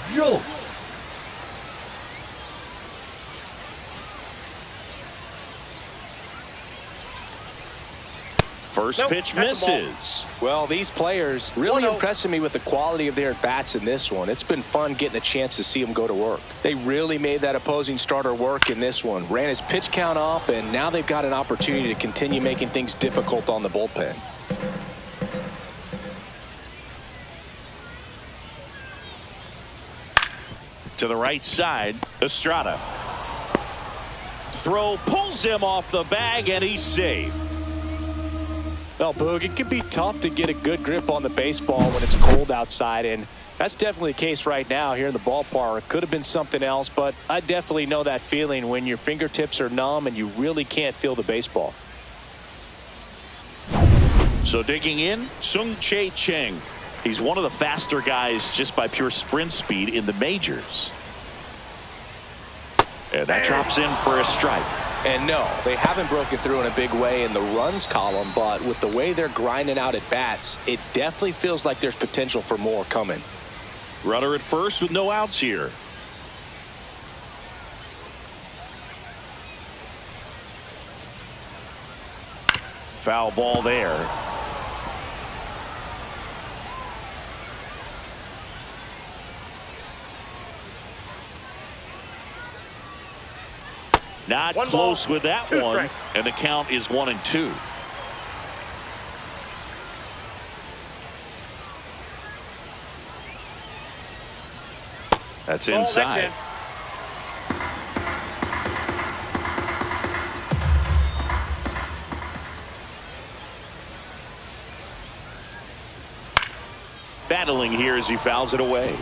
First pitch misses. Well, these players really impressing me with the quality of their at-bats in this one. It's been fun getting a chance to see them go to work. They really made that opposing starter work in this one. Ran his pitch count up, and now they've got an opportunity to continue making things difficult on the bullpen. To the right side, Estrada. Throw pulls him off the bag, and he's safe. Well, Boog, it can be tough to get a good grip on the baseball when it's cold outside, and that's definitely the case right now here in the ballpark. Could have been something else, but I definitely know that feeling when your fingertips are numb and you really can't feel the baseball. So digging in, Sung-Chae Cheng. He's one of the faster guys just by pure sprint speed in the majors. And that drops in for a strike. And no, they haven't broken through in a big way in the runs column, but with the way they're grinding out at bats, it definitely feels like there's potential for more coming. Runner at first with no outs here. Foul ball there. Not One close ball, with that two one. strikes. And the count is 1-2. That's Ball, inside. that's in. Battling here as he fouls it away.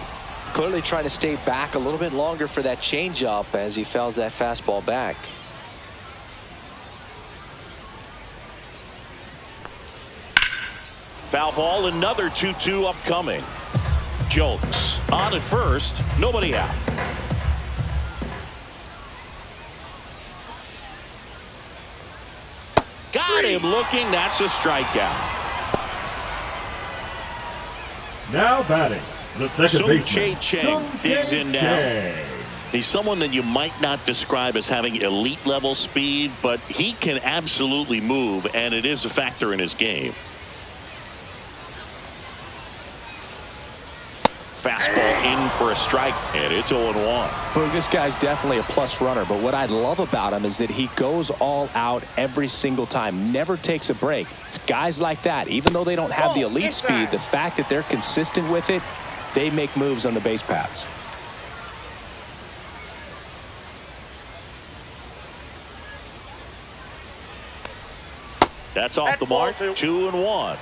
Clearly trying to stay back a little bit longer for that changeup as he fouls that fastball back. Foul ball, another 2-2 upcoming. Jolks on at first, nobody out. Got him looking, that's a strikeout. Now batting, the second baseman, Cheng digs in now. He's someone that you might not describe as having elite level speed, but he can absolutely move, and it is a factor in his game. Fastball in for a strike, and it's 0-1. Well, this guy's definitely a plus runner, but what I love about him is that he goes all out every single time, never takes a break. It's guys like that, even though they don't have the elite speed, the fact that they're consistent with it, they make moves on the base paths. That's off the mark, 2-1.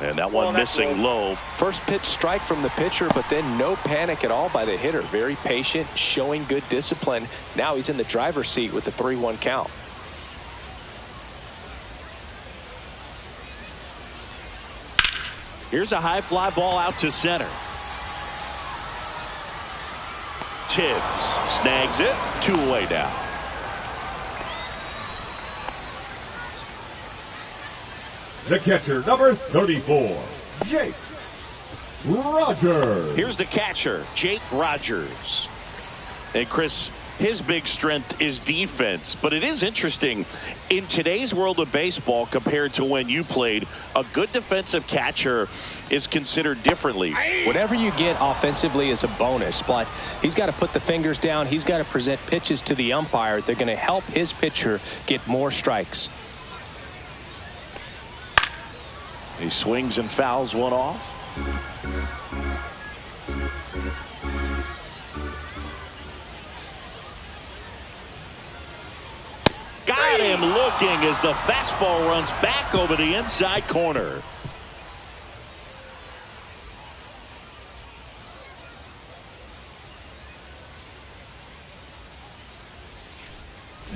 And that one missing low. First pitch strike from the pitcher, but then no panic at all by the hitter. Very patient, showing good discipline. Now he's in the driver's seat with the 3-1 count. Here's a high fly ball out to center. Tibbs snags it, 2 away now. The catcher, number 34, Jake Rogers. Here's the catcher, Jake Rogers. And Chris, his big strength is defense, but it is interesting in today's world of baseball compared to when you played, a good defensive catcher is considered differently. Whatever you get offensively is a bonus, but he's got to put the fingers down. He's got to present pitches to the umpire. They're going to help his pitcher get more strikes. He swings and fouls one off. Got him looking as the fastball runs back over the inside corner.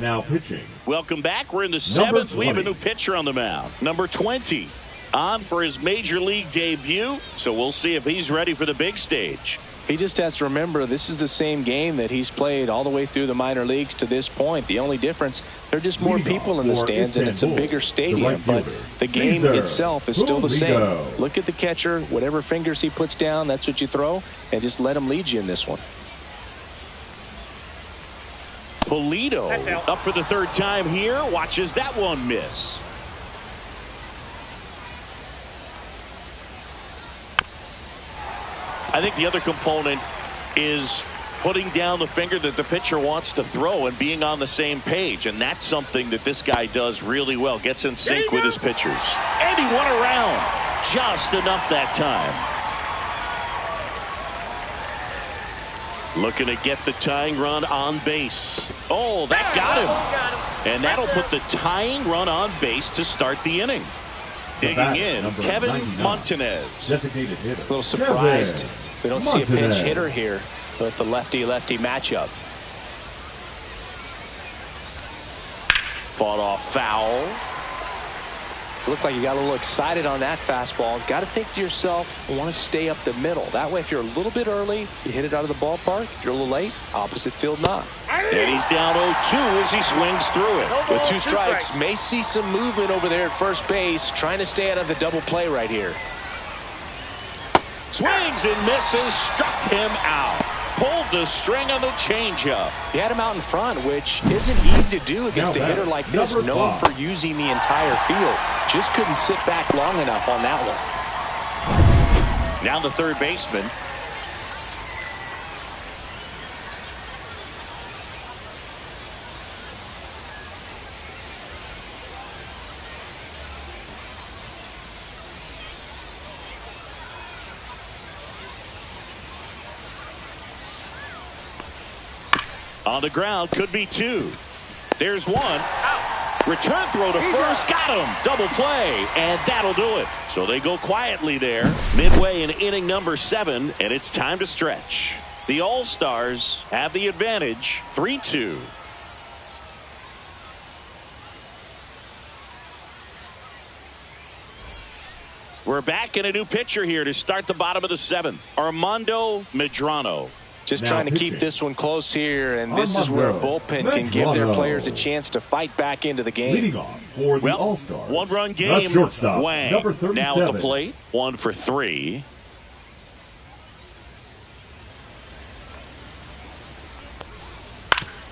Now pitching. Welcome back. We're in the 7th. We have a new pitcher on the mound. Number 20 on for his major league debut. So we'll see if he's ready for the big stage. He just has to remember this is the same game that he's played all the way through the minor leagues to this point. The only difference, there are just more people in the stands and it's a bigger stadium, but the game itself is still the same. Look at the catcher, whatever fingers he puts down, that's what you throw, and just let him lead you in this one. Polito up for the 3rd time here, watches that one miss. I think the other component is putting down the finger that the pitcher wants to throw and being on the same page. And that's something that this guy does really well. Gets in sync with his pitchers. And he won around just enough that time. Looking to get the tying run on base. Oh, that got him. And that'll put the tying run on base to start the inning. Digging in, Kevin Montanez. A little surprised we don't see a pinch hitter here with the lefty-lefty matchup. Fought off foul. Looked like you got a little excited on that fastball. Got to think to yourself, I want to stay up the middle. That way, if you're a little bit early, you hit it out of the ballpark. If you're a little late, opposite field not. And he's down 0-2 as he swings through it. With 2 strikes, may see some movement over there at first base, trying to stay out of the double play right here. Swings and misses, struck him out. pulled the string on the changeup. He had him out in front, which isn't easy to do against a hitter like this, known for using the entire field. Just couldn't sit back long enough on that one. Now the third baseman. On the ground, could be two. There's one. Return throw to first. Got him. Double play. And that'll do it. So they go quietly there. Midway in inning number 7. And it's time to stretch. The All-Stars have the advantage. 3-2. We're back in a new pitcher here to start the bottom of the 7th. Armando Medrano. Just trying to keep this one close here, and this is where a bullpen can give their players a chance to fight back into the game. Leading off for the All-Stars. One-run game. Wang. Number 37. Now at the plate. 1 for 3.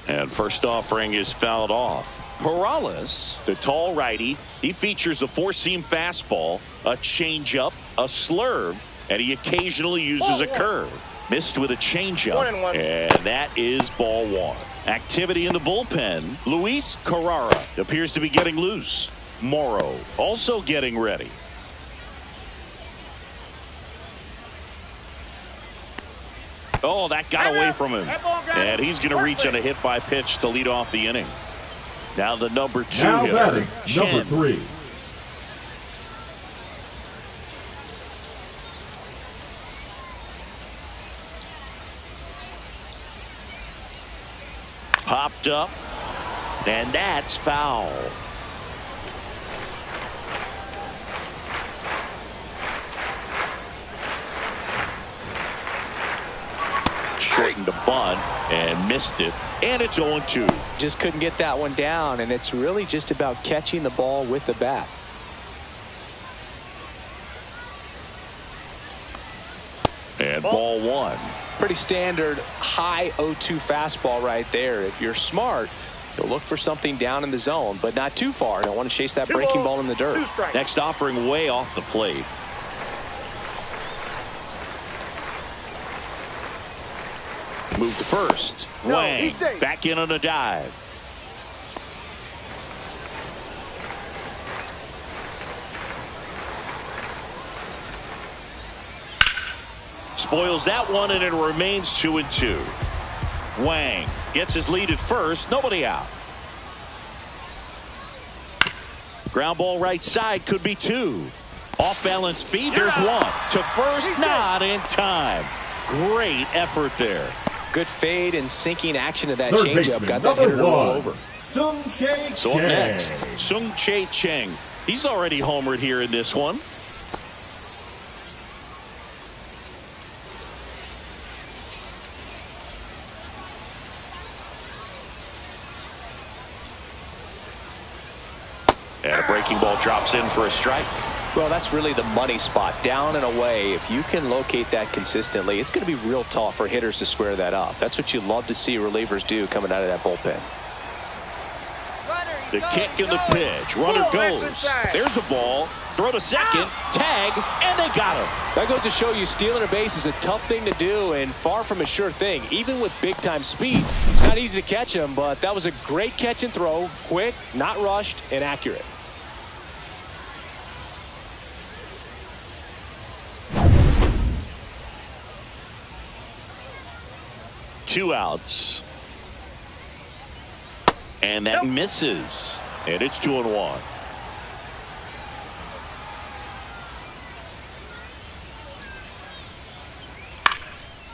And first offering is fouled off. Perales, the tall righty, he features a four-seam fastball, a changeup, a slurve, and he occasionally uses a curve. Missed with a changeup, and that is ball 1. Activity in the bullpen. Luis Carrara appears to be getting loose. Morrow also getting ready. Oh, that got away from him. And he's going to reach on a hit by pitch to lead off the inning. Now the number 2 hitter, number 3. Popped up, and that's foul. Shortened the bunt and missed it, and it's 0-2. Just couldn't get that one down, and it's really just about catching the ball with the bat. And ball 1. Pretty standard high 0-2 fastball right there. If you're smart, you'll look for something down in the zone, but not too far. Don't want to chase that breaking ball in the dirt. Next offering way off the plate. Move to first. Wang back in on a dive. Spoils that one, and it remains 2-2. Wang gets his lead at first. Nobody out. Ground ball right side, could be 2. Off balance feed. There's 1 to first. Not in time. Great effort there. Good fade and sinking action of that changeup. Got that hitter to roll over. So up next, Sung-Chae Cheng. He's already homered here in this one. And a breaking ball drops in for a strike. Well, that's really the money spot. Down and away. If you can locate that consistently, it's going to be real tough for hitters to square that up. That's what you love to see relievers do coming out of that bullpen. The kick and the pitch. Runner goes. There's a ball. Throw to second. Tag. And they got him. That goes to show you stealing a base is a tough thing to do and far from a sure thing. Even with big-time speed, it's not easy to catch him, but that was a great catch and throw. Quick, not rushed, and accurate. Two outs. And that misses. And it's 2-1.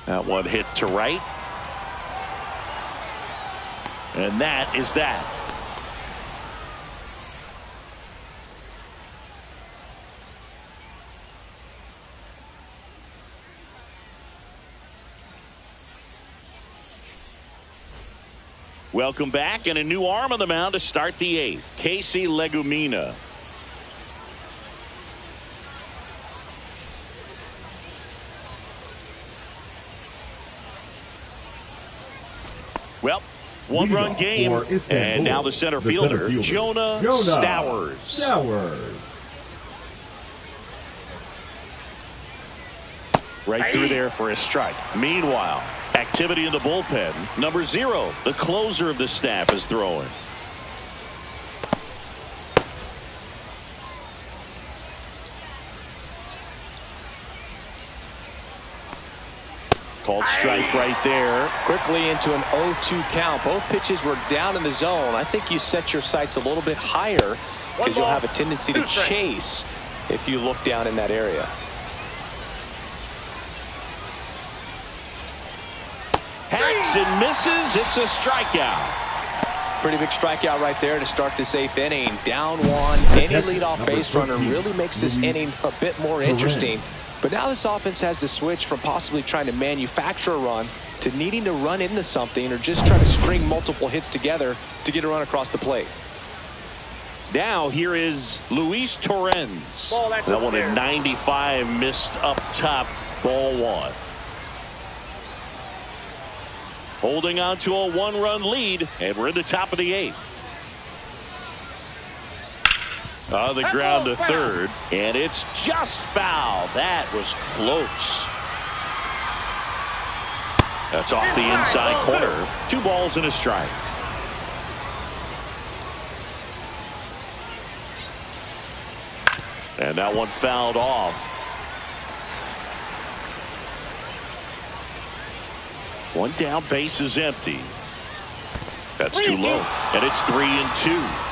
That one hit to right. And that is that. Welcome back, and a new arm on the mound to start the 8th. Casey Legumina. Well, one-run game, and now the center fielder, Jonah Stowers. Right through there for a strike. Meanwhile, activity in the bullpen. Number 0, the closer of the staff, is throwing. Called strike right there. Quickly into an 0-2 count. Both pitches were down in the zone. I think you set your sights a little bit higher because you'll have a tendency to chase if you look down in that area. Hacks and misses. It's a strikeout. Pretty big strikeout right there to start this 8th inning. Down 1. Any leadoff base runner really makes this inning a bit more interesting. But now this offense has to switch from possibly trying to manufacture a run to needing to run into something or just try to string multiple hits together to get a run across the plate. Now here is Luis Torrens. That one at 95, missed up top, ball 1. Holding on to a 1-run lead, and we're in the top of the 8th. On the ground to third, and it's just foul. That was close. That's off the inside corner. 2 balls and a strike. And that one fouled off. One down, base is empty. That's too low, and it's 3-2.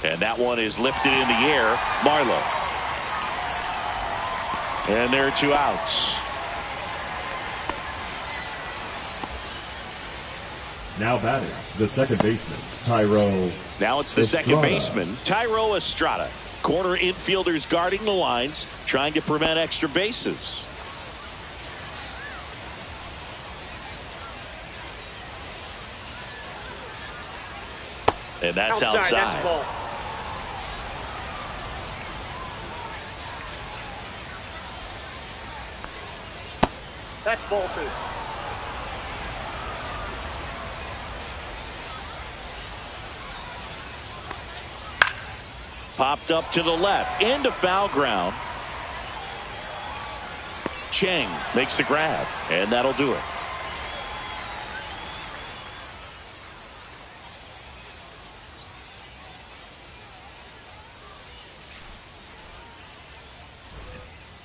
And that one is lifted in the air. Marlowe. And there are 2 outs. Now batting, the second baseman, Tyro. Now it's the second baseman, Tyro Estrada. Corner infielders guarding the lines, trying to prevent extra bases. And that's outside. That's ball 2. Popped up to the left, into foul ground. Chang makes the grab, and that'll do it.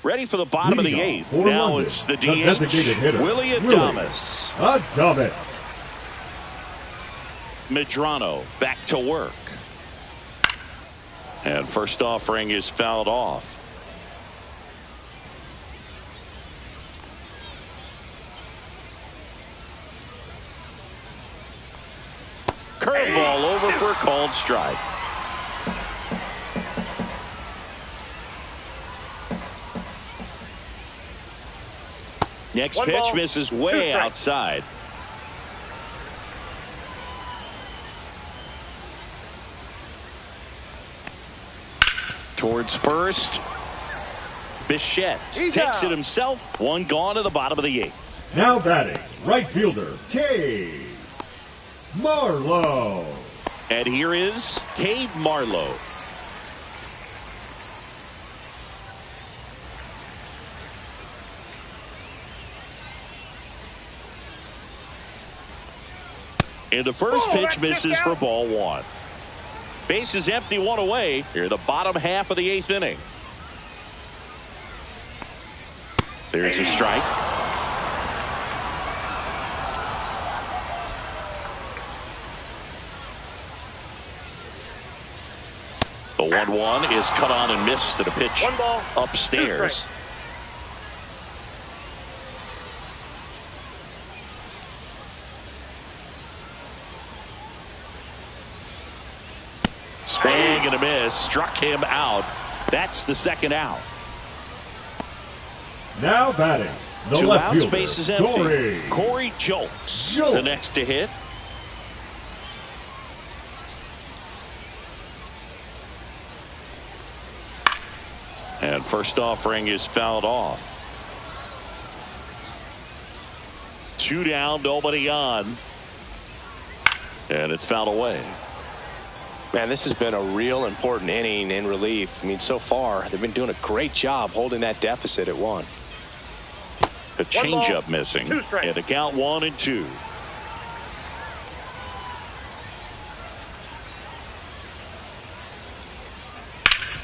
Ready for the bottom of the 8th. Now it's the DH, Willie Adames. Medrano back to work. And first offering is fouled off. Curveball over for a called strike. Next pitch misses way outside. Towards first. Bichette takes it himself. One gone to the bottom of the 8th. Now batting, right fielder, Cade Marlowe. And here is Cade Marlowe. And the first pitch misses for ball 1. Base is empty, 1 away. Here the bottom half of the 8th inning. There's a strike. The 1-1 is cut on and missed to the pitch upstairs. Swing and a miss, struck him out. That's the second out. Now batting, the 2 left outs, fielder, base is empty. Corey Julks, the next to hit. And first offering is fouled off. 2 down, nobody on. And it's fouled away. Man, this has been a real important inning in relief. I mean, so far, they've been doing a great job holding that deficit at 1. A changeup missing. And a count 1-2.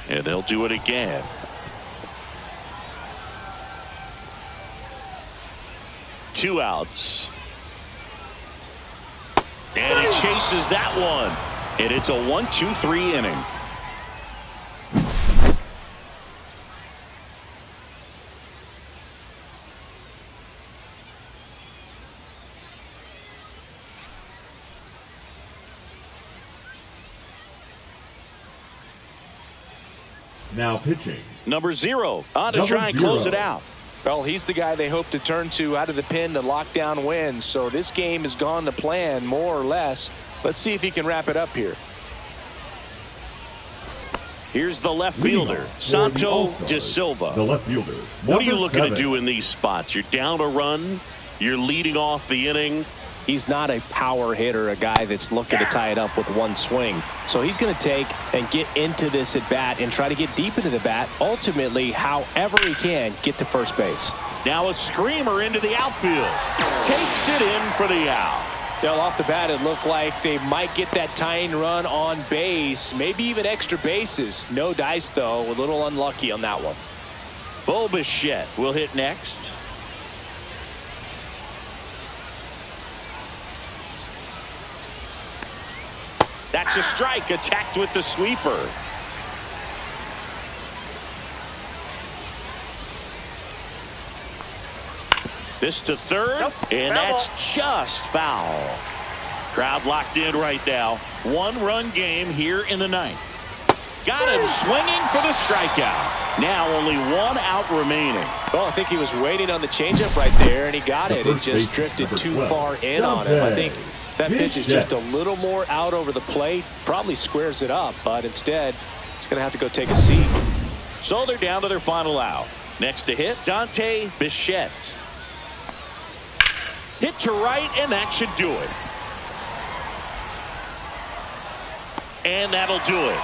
And they'll do it again. Two outs. And he chases that one. And it's a 1-2-3 inning. Now pitching. Number 0 on to try and close it out. Well, he's the guy they hope to turn to out of the pen to lock down wins. So this game has gone to plan more or less. Let's see if he can wrap it up here. Here's the left fielder, Santo de Silva. The left fielder. What are you looking to do in these spots? You're down a run. You're leading off the inning. He's not a power hitter, a guy that's looking to tie it up with one swing. So he's going to take and get into this at bat and try to get deep into the bat. Ultimately, however he can, get to first base. Now a screamer into the outfield. Takes it in for the out. Well, off the bat, it looked like they might get that tying run on base, maybe even extra bases. No dice, though. A little unlucky on that one. Wbc will hit next. That's a strike, attacked with the sweeper. This to third, and that's just foul. Crowd locked in right now. 1-run game here in the 9th. Got him swinging for the strikeout. Now only 1 out remaining. Well, I think he was waiting on the changeup right there, and he got it. It just drifted too far in on him. I think that pitch is just a little more out over the plate. Probably squares it up, but instead, he's going to have to go take a seat. So they're down to their final out. Next to hit, Dante Bichette. Hit to right, and that should do it. And that'll do it.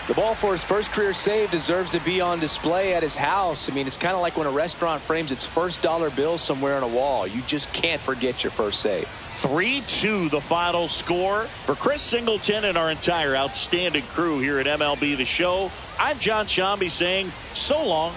The ball for his first career save deserves to be on display at his house. I mean, it's kind of like when a restaurant frames its first dollar bill somewhere on a wall. You just can't forget your first save. 3-2 the final score. For Chris Singleton and our entire outstanding crew here at MLB The Show, I'm John Shambi saying so long